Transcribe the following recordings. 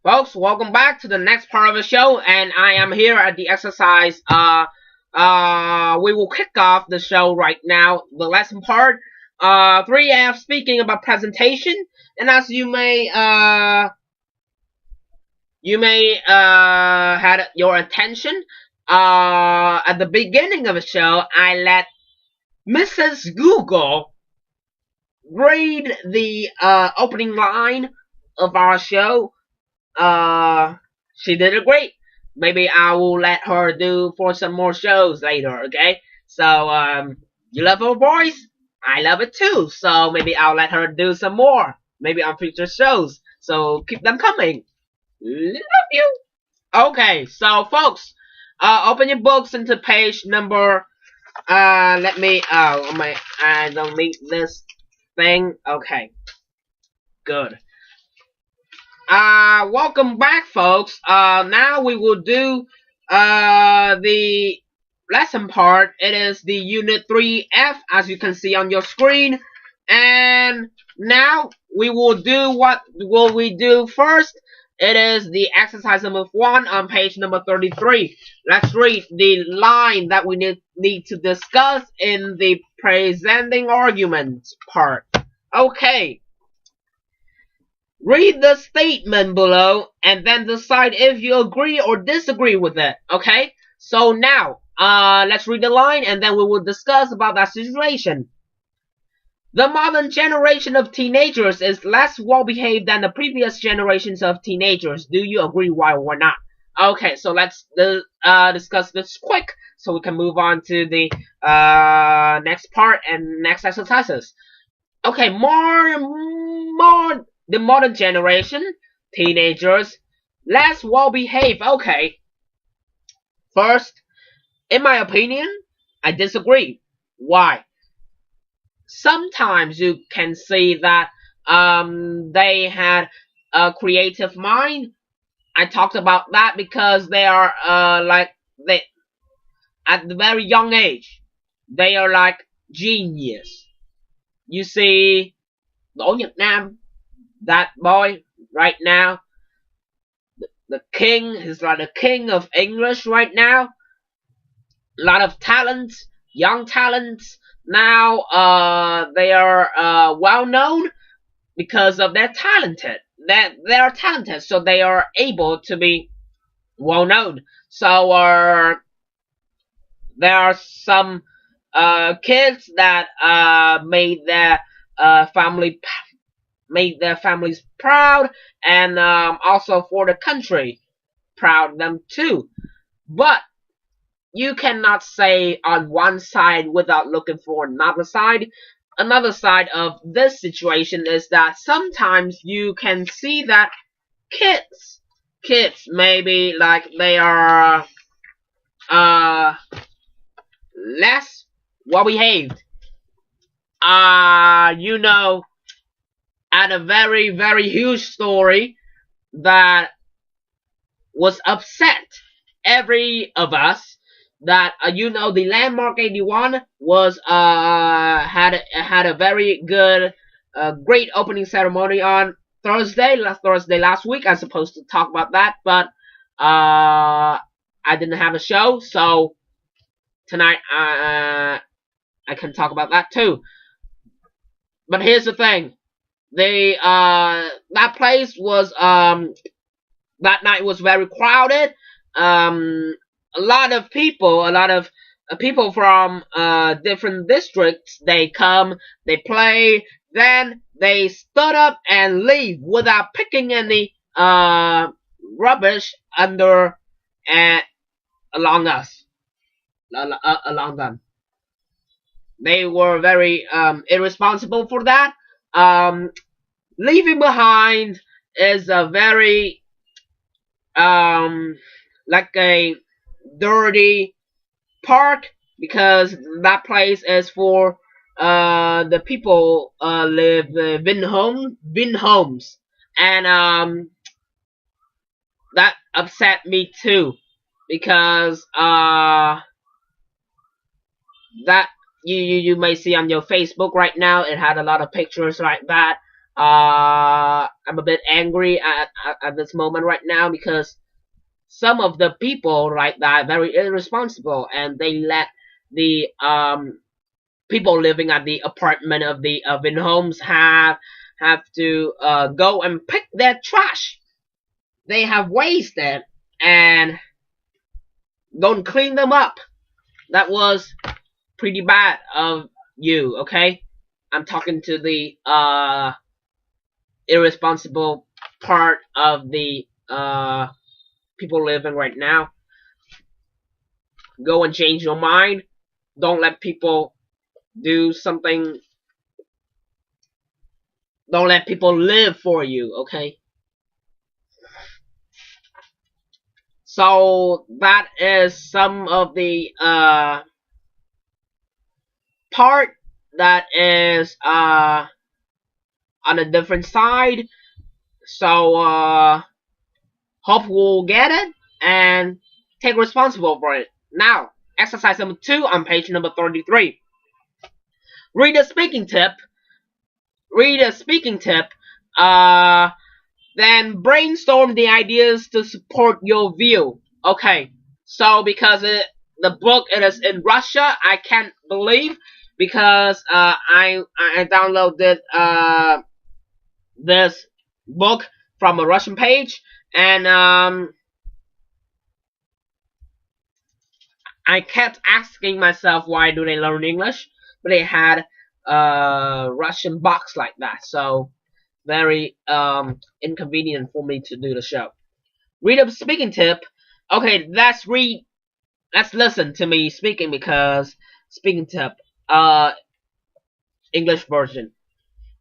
Folks, welcome back to the next part of the show, and I am here at the exercise. We will kick off the show right now, the lesson part. 3F speaking about presentation, and as you may had your attention, at the beginning of the show, I let Mrs. Google read the opening line of our show. She did it great. Maybe I will let her do for some more shows later, okay? So, you love her voice? I love it too. So maybe I'll let her do some more. Maybe on future shows. So keep them coming. Love you. Okay, so folks, open your books into page number, I don't need this thing. Okay. Good. Welcome back, folks. Now we will do the lesson part. It is the unit 3F, as you can see on your screen. And now we will do what will we do first. It is the exercise number 1 on page number 33. Let's read the line that we need to discuss in the presenting arguments part. Okay. Read the statement below and then decide if you agree or disagree with it. Okay? So now, let's read the line and then we will discuss about that situation. The modern generation of teenagers is less well-behaved than the previous generations of teenagers. Do you agree, why or not? Okay, so let's discuss this quick so we can move on to the next part and next exercises. Okay, the modern generation, teenagers, less well-behaved. Okay. First, in my opinion, I disagree. Why? Sometimes you can see that they had a creative mind. I talked about that because they are at the very young age, they are like genius. You see, Đỗ Nhật Nam, that boy right now, the king is like the king of English right now. A lot of talents, young talents. Now they are well known because of their talented. They are talented, so they are able to be well known. So there are some kids that made their families proud, and also for the country proud of them too. But you cannot say on one side without looking for another side. Another side of this situation is that sometimes you can see that kids maybe like they are less well behaved. You know, at a very, very huge story that was upset every of us, that you know, the Landmark 81 was had a very good great opening ceremony on Thursday last week. I was supposed to talk about that, but I didn't have a show, so tonight I can talk about that too. But here's the thing. That place was that night was very crowded. A lot of people from different districts, they come, they play, then they stood up and leave without picking any rubbish under along them. They were very irresponsible for that. Leaving behind is a very like a dirty park, because that place is for the people live in homes, and that upset me too, because that you may see on your Facebook right now, it had a lot of pictures like that. I'm a bit angry at this moment right now because some of the people like that are very irresponsible, and they let the people living at the apartment of the in homes have to go and pick their trash. They have wasted and don't clean them up. That was pretty bad of you, okay? I'm talking to the irresponsible part of the people living right now. Go and change your mind. Don't let people do something. Don't let people live for you, okay? So that is some of the part that is on a different side. So hope we'll get it and take responsible for it. Now, exercise number 2 on page number 33. Read a speaking tip. Then brainstorm the ideas to support your view. Okay, so because the book is in Russia, I can't believe, because I downloaded this book from a Russian page, and I kept asking myself, why do they learn English? But they had a Russian box like that, so very inconvenient for me to do the show. Read a speaking tip. Okay, let's listen to me speaking, because speaking tip, English version.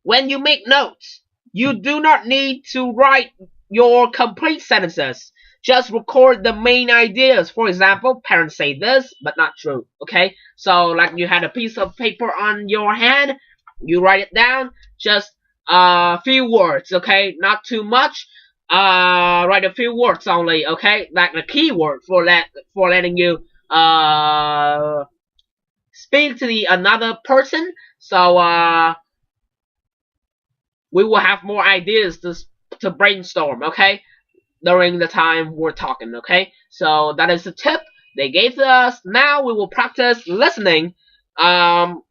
When you make notes, you do not need to write your complete sentences. Just record the main ideas. For example, parents say this, but not true. Okay, so like you had a piece of paper on your hand, you write it down. Just a few words, okay, not too much. Write a few words only, okay, like the keyword for letting you speak to the another person. So we will have more ideas to brainstorm, okay, during the time we're talking, okay. So that is the tip they gave to us. Now we will practice listening on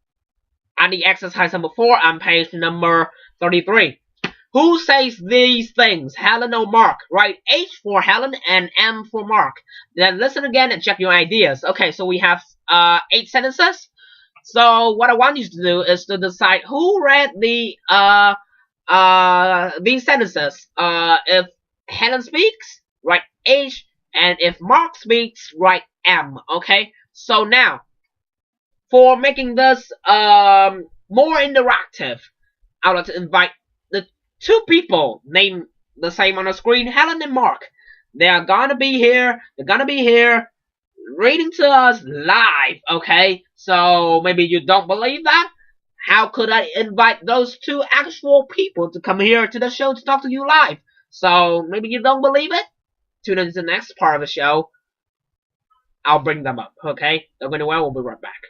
the exercise number 4 on page number 33. Who says these things? Helen or Mark? Write H for Helen and M for Mark. Then listen again and check your ideas. Okay, so we have 8 sentences. So what I want you to do is to decide who read the these sentences. If Helen speaks, write H, and if Mark speaks, write M. Okay. So now, for making this more interactive, I would like to invite the 2 people named the same on the screen, Helen and Mark. They are gonna be here. They're gonna be here reading to us live. Okay. So maybe you don't believe that. How could I invite those 2 actual people to come here to the show to talk to you live? So maybe you don't believe it. Tune into the next part of the show. I'll bring them up. Okay. Don't go anywhere. We'll be right back.